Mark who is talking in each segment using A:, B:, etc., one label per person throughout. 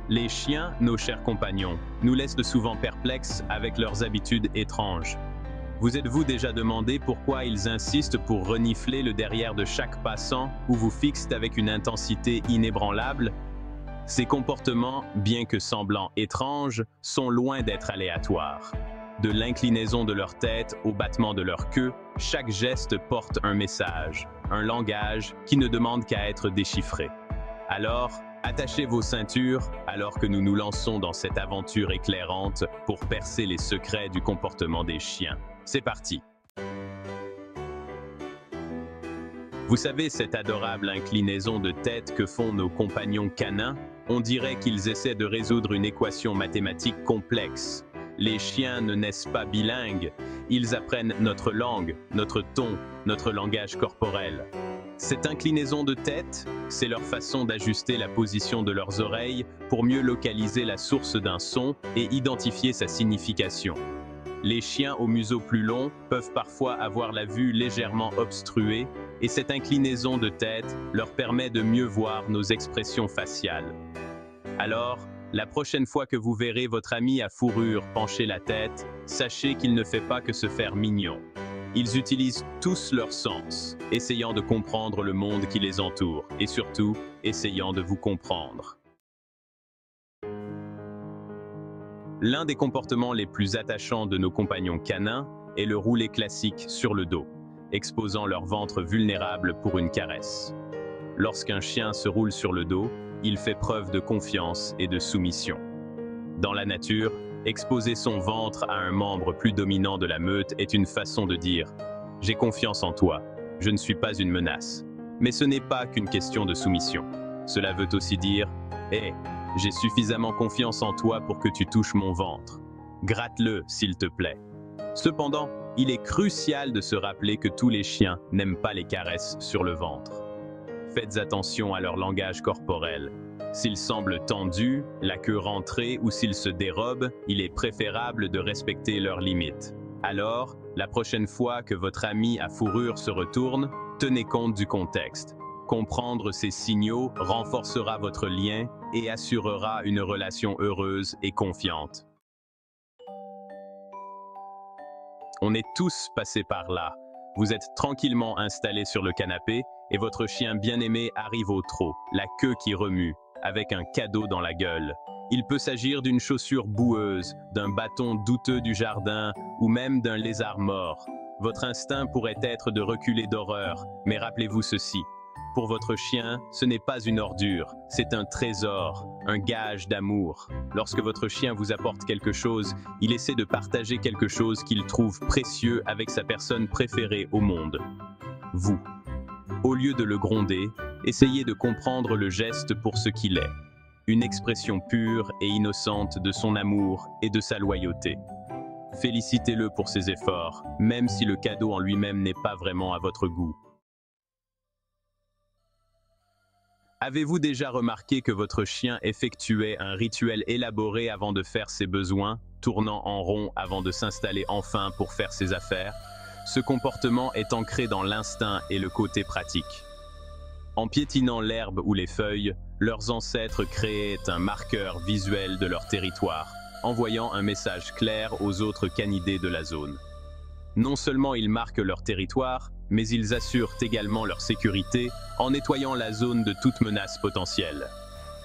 A: Les chiens, nos chers compagnons, nous laissent souvent perplexes avec leurs habitudes étranges. Vous êtes-vous déjà demandé pourquoi ils insistent pour renifler le derrière de chaque passant ou vous fixent avec une intensité inébranlable? Ces comportements, bien que semblant étranges, sont loin d'être aléatoires. De l'inclinaison de leur tête au battement de leur queue, chaque geste porte un message, un langage qui ne demande qu'à être déchiffré. Alors, attachez vos ceintures alors que nous nous lançons dans cette aventure éclairante pour percer les secrets du comportement des chiens. C'est parti! Vous savez cette adorable inclinaison de tête que font nos compagnons canins? On dirait qu'ils essaient de résoudre une équation mathématique complexe. Les chiens ne naissent pas bilingues, ils apprennent notre langue, notre ton, notre langage corporel. Cette inclinaison de tête, c'est leur façon d'ajuster la position de leurs oreilles pour mieux localiser la source d'un son et identifier sa signification. Les chiens au museau plus long peuvent parfois avoir la vue légèrement obstruée et cette inclinaison de tête leur permet de mieux voir nos expressions faciales. Alors, la prochaine fois que vous verrez votre ami à fourrure pencher la tête, sachez qu'il ne fait pas que se faire mignon. Ils utilisent tous leurs sens, essayant de comprendre le monde qui les entoure et surtout, essayant de vous comprendre. L'un des comportements les plus attachants de nos compagnons canins est le roulé classique sur le dos, exposant leur ventre vulnérable pour une caresse. Lorsqu'un chien se roule sur le dos, il fait preuve de confiance et de soumission. Dans la nature, exposer son ventre à un membre plus dominant de la meute est une façon de dire « J'ai confiance en toi, je ne suis pas une menace ». Mais ce n'est pas qu'une question de soumission. Cela veut aussi dire « Hé, j'ai suffisamment confiance en toi pour que tu touches mon ventre. Gratte-le, s'il te plaît ». Cependant, il est crucial de se rappeler que tous les chiens n'aiment pas les caresses sur le ventre. Faites attention à leur langage corporel. S'ils semblent tendus, la queue rentrée ou s'ils se dérobent, il est préférable de respecter leurs limites. Alors, la prochaine fois que votre ami à fourrure se retourne, tenez compte du contexte. Comprendre ces signaux renforcera votre lien et assurera une relation heureuse et confiante. On est tous passés par là. Vous êtes tranquillement installé sur le canapé et votre chien bien-aimé arrive au trot, la queue qui remue, avec un cadeau dans la gueule. Il peut s'agir d'une chaussure boueuse, d'un bâton douteux du jardin ou même d'un lézard mort. Votre instinct pourrait être de reculer d'horreur, mais rappelez-vous ceci. Pour votre chien, ce n'est pas une ordure, c'est un trésor, un gage d'amour. Lorsque votre chien vous apporte quelque chose, il essaie de partager quelque chose qu'il trouve précieux avec sa personne préférée au monde. Vous. Au lieu de le gronder, essayez de comprendre le geste pour ce qu'il est. Une expression pure et innocente de son amour et de sa loyauté. Félicitez-le pour ses efforts, même si le cadeau en lui-même n'est pas vraiment à votre goût. Avez-vous déjà remarqué que votre chien effectuait un rituel élaboré avant de faire ses besoins, tournant en rond avant de s'installer enfin pour faire ses affaires? Ce comportement est ancré dans l'instinct et le côté pratique. En piétinant l'herbe ou les feuilles, leurs ancêtres créaient un marqueur visuel de leur territoire, envoyant un message clair aux autres canidés de la zone. Non seulement ils marquent leur territoire, mais ils assurent également leur sécurité en nettoyant la zone de toute menace potentielle.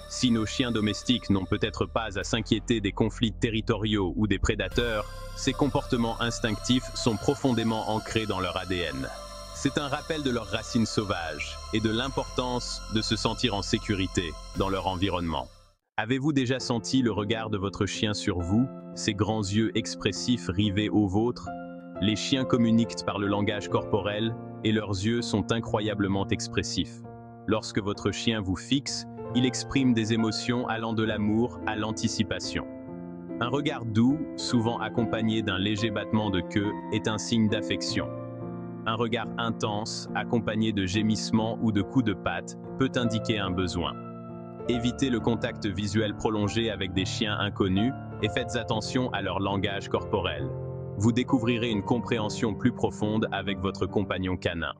A: Si nos chiens domestiques n'ont peut-être pas à s'inquiéter des conflits territoriaux ou des prédateurs, ces comportements instinctifs sont profondément ancrés dans leur ADN. C'est un rappel de leurs racines sauvages et de l'importance de se sentir en sécurité dans leur environnement. Avez-vous déjà senti le regard de votre chien sur vous, ses grands yeux expressifs rivés aux vôtres? Les chiens communiquent par le langage corporel et leurs yeux sont incroyablement expressifs. Lorsque votre chien vous fixe, il exprime des émotions allant de l'amour à l'anticipation. Un regard doux, souvent accompagné d'un léger battement de queue, est un signe d'affection. Un regard intense, accompagné de gémissements ou de coups de patte, peut indiquer un besoin. Évitez le contact visuel prolongé avec des chiens inconnus et faites attention à leur langage corporel. Vous découvrirez une compréhension plus profonde avec votre compagnon canin.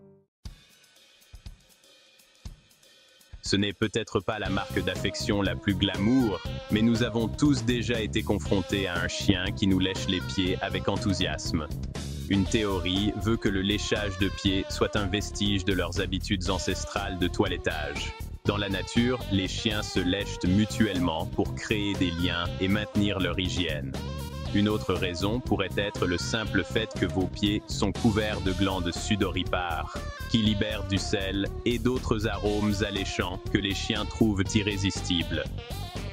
A: Ce n'est peut-être pas la marque d'affection la plus glamour, mais nous avons tous déjà été confrontés à un chien qui nous lèche les pieds avec enthousiasme. Une théorie veut que le léchage de pieds soit un vestige de leurs habitudes ancestrales de toilettage. Dans la nature, les chiens se lèchent mutuellement pour créer des liens et maintenir leur hygiène. Une autre raison pourrait être le simple fait que vos pieds sont couverts de glandes sudoripares, qui libèrent du sel et d'autres arômes alléchants que les chiens trouvent irrésistibles.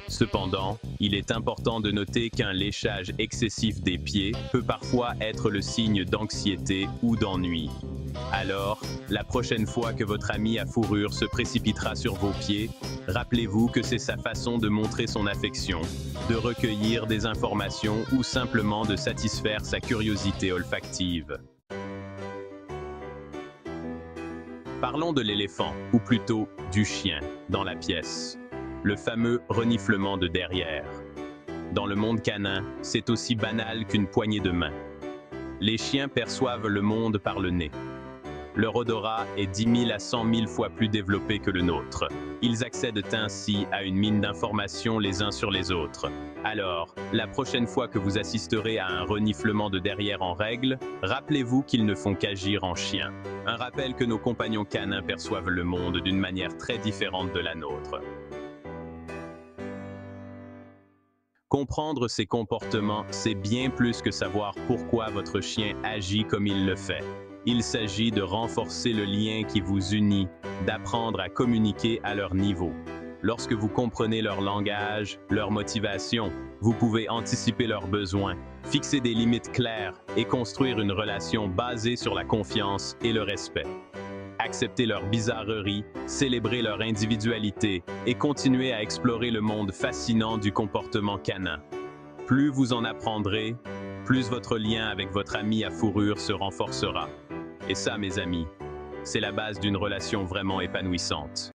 A: Cependant, il est important de noter qu'un léchage excessif des pieds peut parfois être le signe d'anxiété ou d'ennui. Alors, la prochaine fois que votre ami à fourrure se précipitera sur vos pieds, rappelez-vous que c'est sa façon de montrer son affection, de recueillir des informations ou simplement de satisfaire sa curiosité olfactive. Parlons de l'éléphant, ou plutôt du chien, dans la pièce. Le fameux reniflement de derrière. Dans le monde canin, c'est aussi banal qu'une poignée de main. Les chiens perçoivent le monde par le nez. Leur odorat est 10 000 à 100 000 fois plus développé que le nôtre. Ils accèdent ainsi à une mine d'informations les uns sur les autres. Alors, la prochaine fois que vous assisterez à un reniflement de derrière en règle, rappelez-vous qu'ils ne font qu'agir en chien. Un rappel que nos compagnons canins perçoivent le monde d'une manière très différente de la nôtre. Comprendre ces comportements, c'est bien plus que savoir pourquoi votre chien agit comme il le fait. Il s'agit de renforcer le lien qui vous unit, d'apprendre à communiquer à leur niveau. Lorsque vous comprenez leur langage, leur motivation, vous pouvez anticiper leurs besoins, fixer des limites claires et construire une relation basée sur la confiance et le respect. Accepter leurs bizarreries, célébrer leur individualité et continuer à explorer le monde fascinant du comportement canin. Plus vous en apprendrez, plus votre lien avec votre ami à fourrure se renforcera. Et ça, mes amis, c'est la base d'une relation vraiment épanouissante.